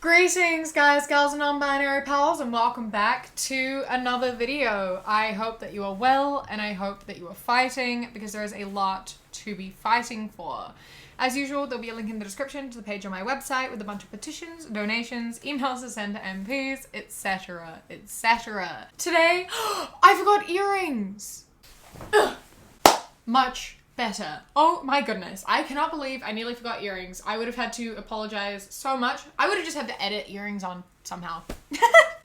Greetings guys, gals and non-binary pals, and welcome back to another video. I hope that you are well and I hope that you are fighting, because there is a lot to be fighting for. As usual, there'll be a link in the description to the page on my website with a bunch of petitions, donations, emails to send to MPs, etc, etc. Today, I forgot earrings! Ugh. Much better. Oh my goodness. I cannot believe I nearly forgot earrings. I would have had to apologize so much. I would have just had to edit earrings on somehow.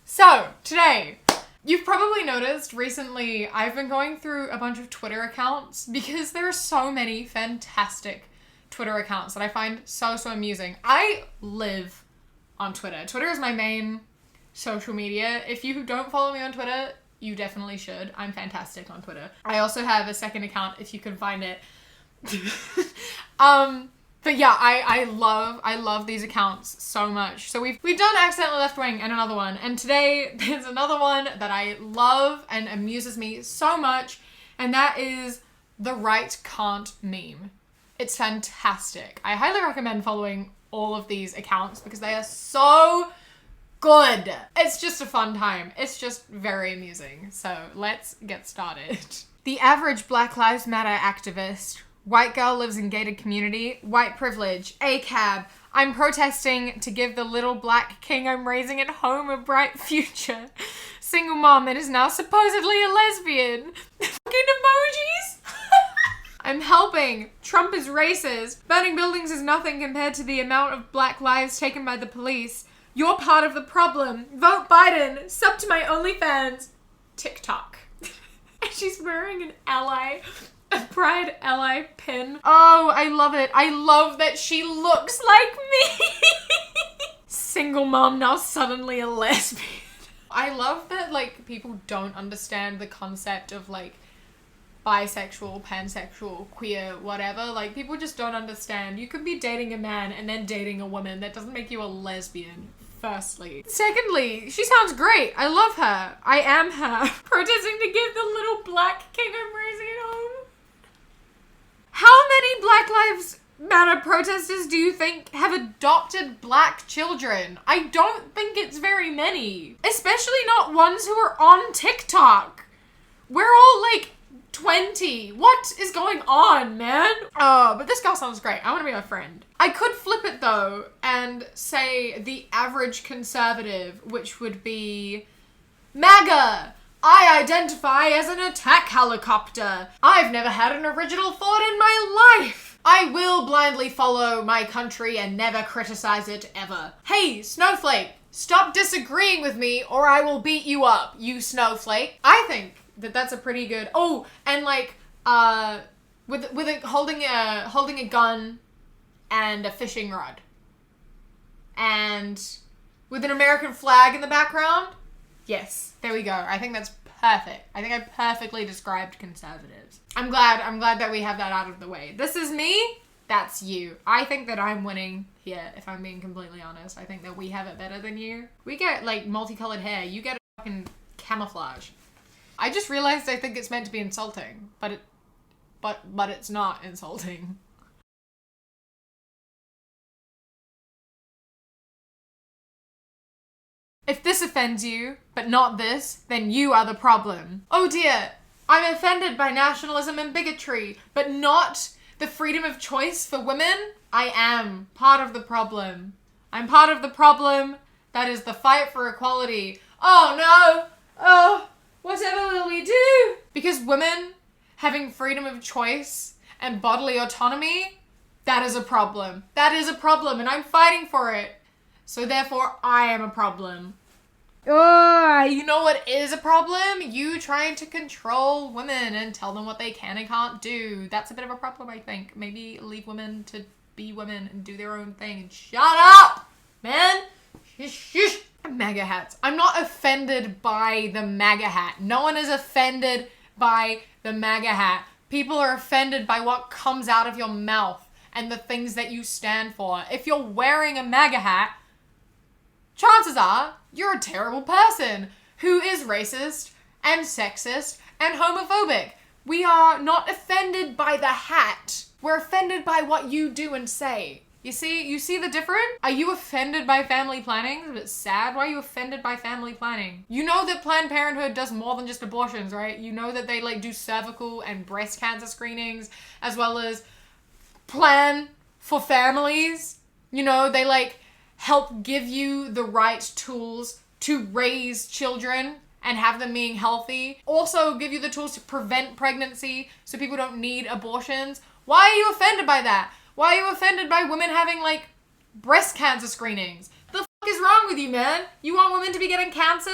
So, today, you've probably noticed recently I've been going through a bunch of Twitter accounts because there are so many fantastic Twitter accounts that I find so amusing. I live on Twitter. Twitter is my main social media. If you don't follow me on Twitter, you definitely should. I'm fantastic on Twitter. I also have a second account if you can find it. But yeah, I love these accounts so much. So we've done Accidentally Left Wing and another one, and today there's another one that I love and amuses me so much, and that is the Right Can't meme. It's fantastic. I highly recommend following all of these accounts because they are so good. It's just a fun time. It's just very amusing. So let's get started. The average Black Lives Matter activist. White girl lives in gated community. White privilege. ACAB. I'm protesting to give the little black king I'm raising at home a bright future. Single mom and is now supposedly a lesbian. Fucking emojis. I'm helping. Trump is racist. Burning buildings is nothing compared to the amount of black lives taken by the police. You're part of the problem. Vote Biden. Sub to my OnlyFans. TikTok. And she's wearing an ally, a Pride ally pin. Oh, I love it. I love that she looks like me. Single mom, now suddenly a lesbian. I love that, like, people don't understand the concept of, like, bisexual, pansexual, queer, whatever. Like, people just don't understand. You could be dating a man and then dating a woman. That doesn't make you a lesbian, firstly. Secondly, she sounds great. I love her. I am her. Protesting to give the little black king I'm raising at home. How many Black Lives Matter protesters do you think have adopted black children? I don't think it's very many. Especially not ones who are on TikTok. We're all, like, 20. What is going on, man? Oh, but this girl sounds great. I want to be her friend. I could flip it though and say the average conservative, which would be MAGA. I identify as an attack helicopter. I've never had an original thought in my life. I will blindly follow my country and never criticize it ever. Hey, snowflake, stop disagreeing with me or I will beat you up, you snowflake. I think that's a pretty good. Oh, and like holding a gun and a fishing rod, and with an American flag in the background. Yes, there we go. I think that's perfect. I think I perfectly described conservatives. I'm glad that we have that out of the way. This is me. That's you. I think that I'm winning here, if I'm being completely honest. I think that we have it better than you. We get like multicolored hair. You get a fucking camouflage. I just realized I think it's meant to be insulting, but it's not insulting. If this offends you, but not this, then you are the problem. Oh dear, I'm offended by nationalism and bigotry, but not the freedom of choice for women? I am part of the problem. I'm part of the problem. That is the fight for equality. Oh no! Oh! Whatever will we do? Because women having freedom of choice and bodily autonomy, that is a problem. That is a problem, and I'm fighting for it. So therefore, I am a problem. You know what is a problem? You trying to control women and tell them what they can and can't do. That's a bit of a problem, I think. Maybe leave women to be women and do their own thing and shut up, man. Shush. MAGA hats. I'm not offended by the MAGA hat. No one is offended by the MAGA hat. People are offended by what comes out of your mouth and the things that you stand for. If you're wearing a MAGA hat, chances are you're a terrible person who is racist and sexist and homophobic. We are not offended by the hat. We're offended by what you do and say. You see the difference? Are you offended by family planning? It's a bit sad. Why are you offended by family planning? You know that Planned Parenthood does more than just abortions, right? You know that they like do cervical and breast cancer screenings, as well as plan for families. You know, they like help give you the right tools to raise children and have them being healthy. Also give you the tools to prevent pregnancy so people don't need abortions. Why are you offended by that? Why are you offended by women having like breast cancer screenings? The fuck is wrong with you, man? You want women to be getting cancer?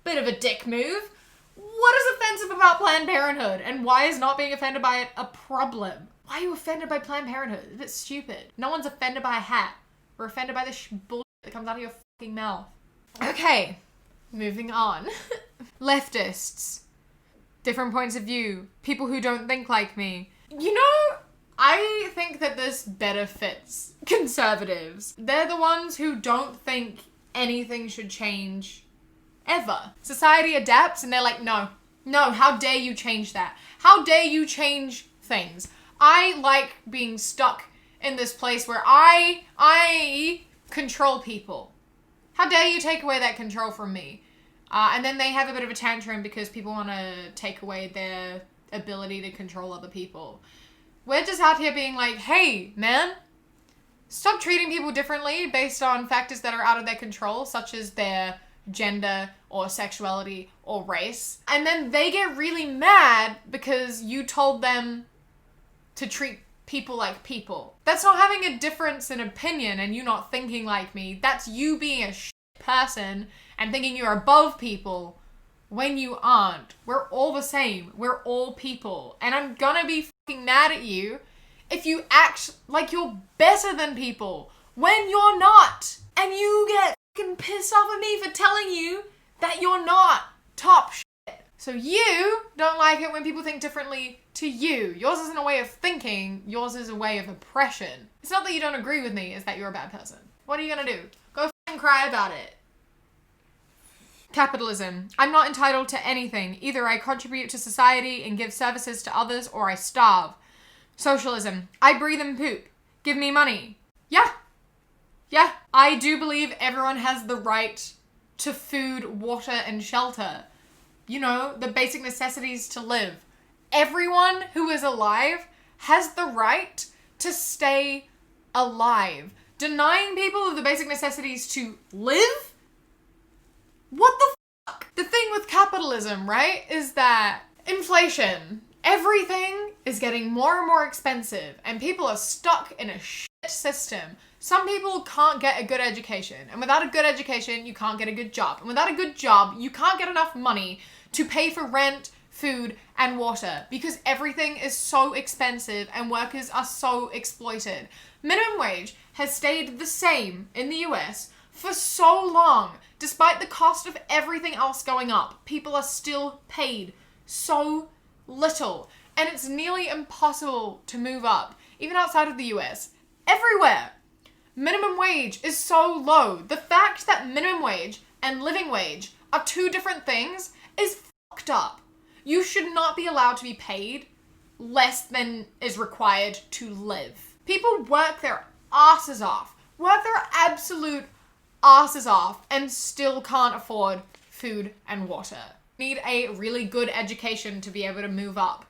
Bit of a dick move. What is offensive about Planned Parenthood? And why is not being offended by it a problem? Why are you offended by Planned Parenthood? It's a bit stupid. No one's offended by a hat. We're offended by the bullshit that comes out of your fucking mouth. Okay, moving on. Leftists. Different points of view. People who don't think like me. You know, I think that this better fits conservatives. They're the ones who don't think anything should change ever. Society adapts and they're like, no, how dare you change that? How dare you change things? I like being stuck in this place where I control people. How dare you take away that control from me? And then they have a bit of a tantrum because people want to take away their ability to control other people. We're just out here being like, hey, man, stop treating people differently based on factors that are out of their control, such as their gender or sexuality or race. And then they get really mad because you told them to treat people like people. That's not having a difference in opinion and you not thinking like me. That's you being a shit person and thinking you're above people when you aren't. We're all the same. We're all people. And I'm gonna be fucking mad at you if you act like you're better than people when you're not. And you get fucking pissed off at me for telling you that you're not top shit. So you don't like it when people think differently to you. Yours isn't a way of thinking. Yours is a way of oppression. It's not that you don't agree with me, it's that you're a bad person. What are you gonna do? Go fucking cry about it. Capitalism. I'm not entitled to anything. Either I contribute to society and give services to others, or I starve. Socialism. I breathe and poop. Give me money. Yeah. I do believe everyone has the right to food, water, and shelter. You know, the basic necessities to live. Everyone who is alive has the right to stay alive. Denying people of the basic necessities to live? What the fuck? The thing with capitalism, right, is that inflation, everything is getting more and more expensive and people are stuck in a shit system. Some people can't get a good education, and without a good education, you can't get a good job. And without a good job, you can't get enough money to pay for rent, food, and water because everything is so expensive and workers are so exploited. Minimum wage has stayed the same in the US for so long. Despite the cost of everything else going up, people are still paid so little. And it's nearly impossible to move up, even outside of the US. Everywhere. Minimum wage is so low. The fact that minimum wage and living wage are two different things is fucked up. You should not be allowed to be paid less than is required to live. People work their asses off, work their absolute asses off, and still can't afford food and water. Need a really good education to be able to move up.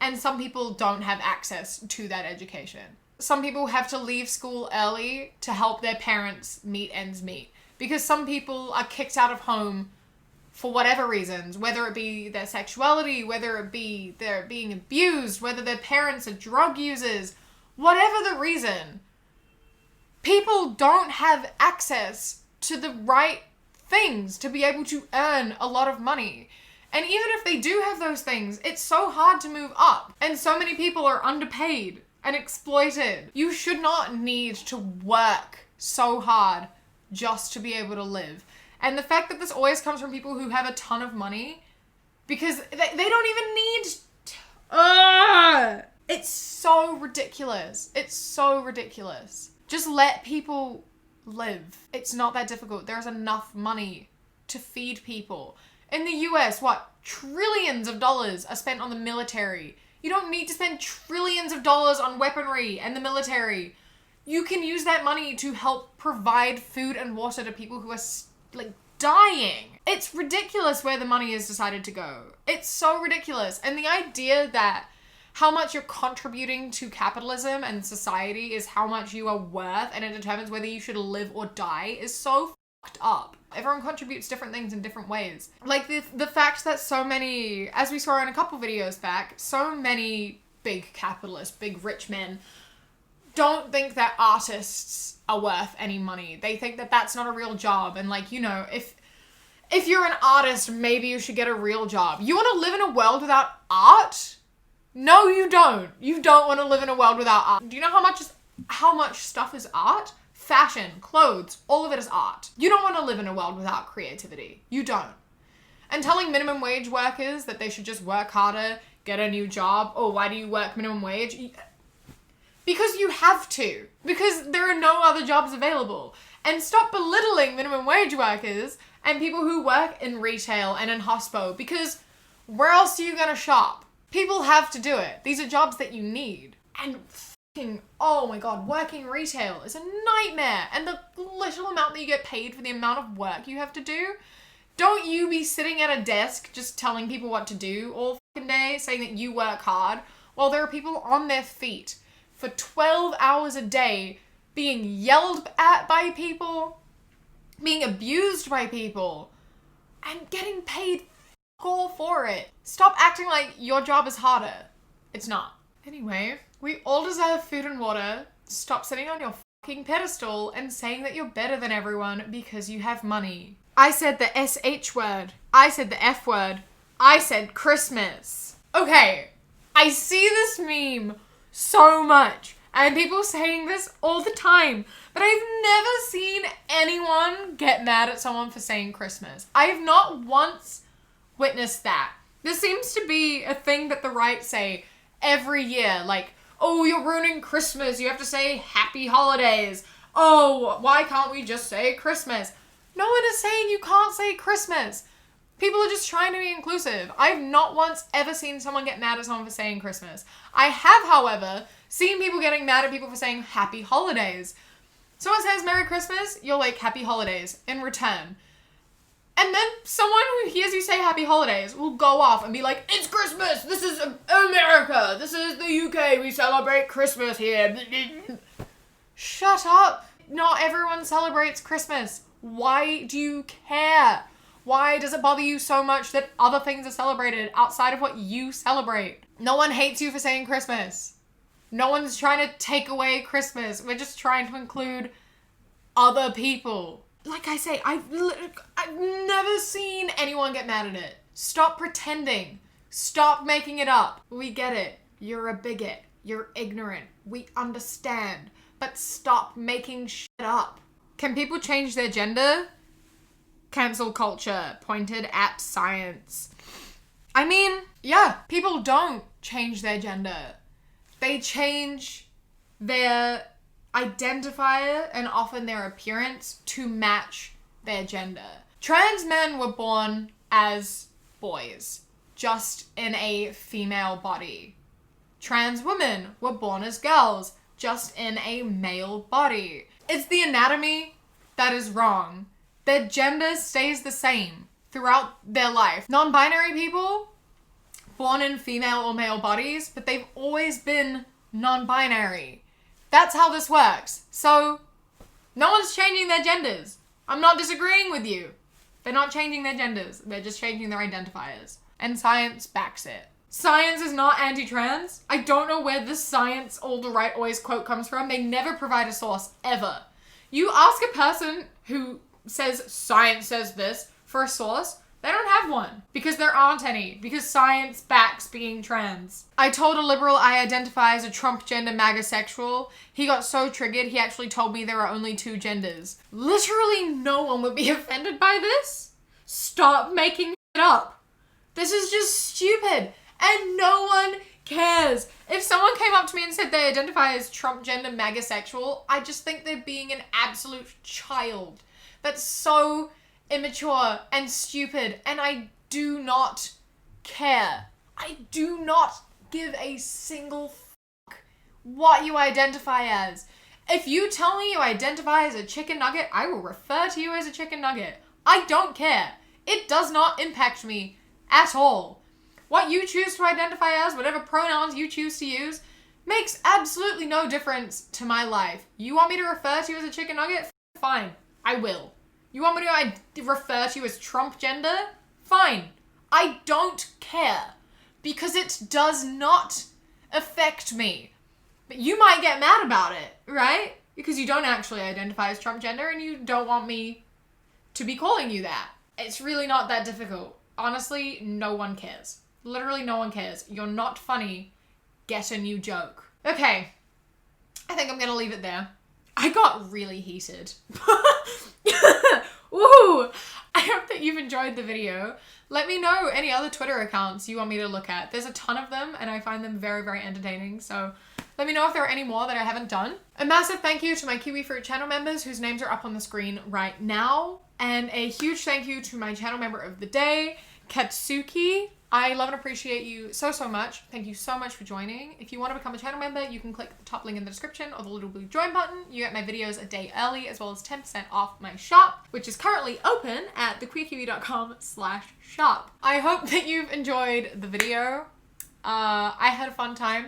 And some people don't have access to that education. Some people have to leave school early to help their parents meet ends meet. Because some people are kicked out of home for whatever reasons, whether it be their sexuality, whether it be they're being abused, whether their parents are drug users, whatever the reason. People don't have access to the right things to be able to earn a lot of money. And even if they do have those things, it's so hard to move up. And so many people are underpaid and exploited. You should not need to work so hard just to be able to live. And the fact that this always comes from people who have a ton of money, because they don't even need... It's so ridiculous. It's so ridiculous. Just let people live. It's not that difficult. There's enough money to feed people. In the US, trillions of dollars are spent on the military. You don't need to spend trillions of dollars on weaponry and the military. you can use that money to help provide food and water to people who are like dying. It's ridiculous where the money is decided to go. It's so ridiculous. And the idea that how much you're contributing to capitalism and society is how much you are worth, and it determines whether you should live or die, is so fucked up. Everyone contributes different things in different ways. Like the fact that so many, as we saw in a couple videos back, so many big capitalists, big rich men don't think that artists are worth any money. They think that that's not a real job. And like, you know, if you're an artist, maybe you should get a real job. You want to live in a world without art? No, you don't. You don't want to live in a world without art. Do you know how much stuff is art? Fashion, clothes, all of it is art. You don't want to live in a world without creativity. You don't. And telling minimum wage workers that they should just work harder, get a new job, or why do you work minimum wage? Because you have to. Because there are no other jobs available. And stop belittling minimum wage workers and people who work in retail and in hospo, because where else are you going to shop? People have to do it. These are jobs that you need. And oh my god, working retail is a nightmare. And the little amount that you get paid for the amount of work you have to do, don't you be sitting at a desk just telling people what to do all fucking day, saying that you work hard, while there are people on their feet for 12 hours a day being yelled at by people, being abused by people, and getting paid all for it. Stop acting like your job is harder. It's not. Anyway, we all deserve food and water. Stop sitting on your fucking pedestal and saying that you're better than everyone because you have money. I said the SH word. I said the F word. I said Christmas. Okay, I see this meme so much, and people saying this all the time, but I've never seen anyone get mad at someone for saying Christmas. I have not once witnessed that. This seems to be a thing that the right say every year, like, oh, you're ruining Christmas, you have to say happy holidays. Oh, why can't we just say Christmas? No one is saying you can't say Christmas. People are just trying to be inclusive. I've not once ever seen someone get mad at someone for saying Christmas. I have, however, seen people getting mad at people for saying happy holidays. Someone says Merry Christmas, you're like, happy holidays in return. And then someone who hears you say happy holidays will go off and be like, it's Christmas, this is America, this is the UK, we celebrate Christmas here. Shut up. Not everyone celebrates Christmas. Why do you care? Why does it bother you so much that other things are celebrated outside of what you celebrate? No one hates you for saying Christmas. No one's trying to take away Christmas. We're just trying to include other people. Like I say, I've never seen anyone get mad at it. Stop pretending. Stop making it up. We get it. You're a bigot. You're ignorant. We understand. But stop making shit up. Can people change their gender? Cancel culture pointed at science. I mean, yeah, people don't change their gender. They change their identifier and often their appearance to match their gender. Trans men were born as boys, just in a female body. Trans women were born as girls, just in a male body. It's the anatomy that is wrong. Their gender stays the same throughout their life. Non-binary people, born in female or male bodies, but they've always been non-binary. That's how this works. So, no one's changing their genders. I'm not disagreeing with you. They're not changing their genders. They're just changing their identifiers. And science backs it. Science is not anti-trans. I don't know where this science all the right always quote comes from. They never provide a source, ever. You ask a person who says science says this for a source, they don't have one. Because there aren't any. Because science backs being trans. I told a liberal I identify as a Trump gender MAGA sexual. He got so triggered he actually told me there are only 2 genders. Literally no one would be offended by this. Stop making it up. This is just stupid. And no one cares. If someone came up to me and said they identify as Trump gender MAGA sexual, I just think they're being an absolute child. That's so immature and stupid, and I do not care. I do not give a single fuck what you identify as. If you tell me you identify as a chicken nugget, I will refer to you as a chicken nugget. I don't care. It does not impact me at all. What you choose to identify as, whatever pronouns you choose to use, makes absolutely no difference to my life. You want me to refer to you as a chicken nugget? Fine, I will. You want me to refer to you as Trump gender? Fine. I don't care. Because it does not affect me. But you might get mad about it, right? Because you don't actually identify as Trump gender and you don't want me to be calling you that. It's really not that difficult. Honestly, no one cares. Literally no one cares. You're not funny. Get a new joke. Okay. I think I'm gonna leave it there. I got really heated. Woo! I hope that you've enjoyed the video. Let me know any other Twitter accounts you want me to look at. There's a ton of them and I find them very, very entertaining. So let me know if there are any more that I haven't done. A massive thank you to my Kiwi Fruit channel members whose names are up on the screen right now. And a huge thank you to my channel member of the day, Katsuki. I love and appreciate you so, so much. Thank you so much for joining. If you want to become a channel member, you can click the top link in the description or the little blue join button. You get my videos a day early as well as 10% off my shop, which is currently open at thequeerkiwi.com/shop. I hope that you've enjoyed the video. I had a fun time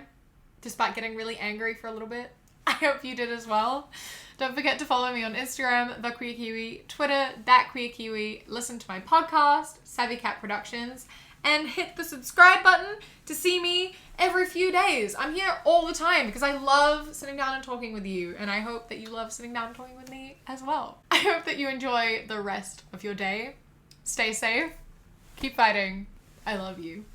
despite getting really angry for a little bit. I hope you did as well. Don't forget to follow me on Instagram, The Queer Kiwi, Twitter, That Queer Kiwi, listen to my podcast, Savvy Cat Productions, and hit the subscribe button to see me every few days. I'm here all the time because I love sitting down and talking with you, and I hope that you love sitting down and talking with me as well. I hope that you enjoy the rest of your day. Stay safe. Keep fighting. I love you.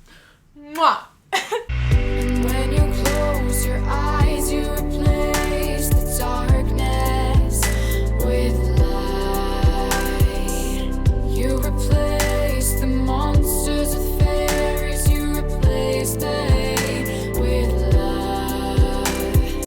Mwah! And when you close your eyes, you replace the dark.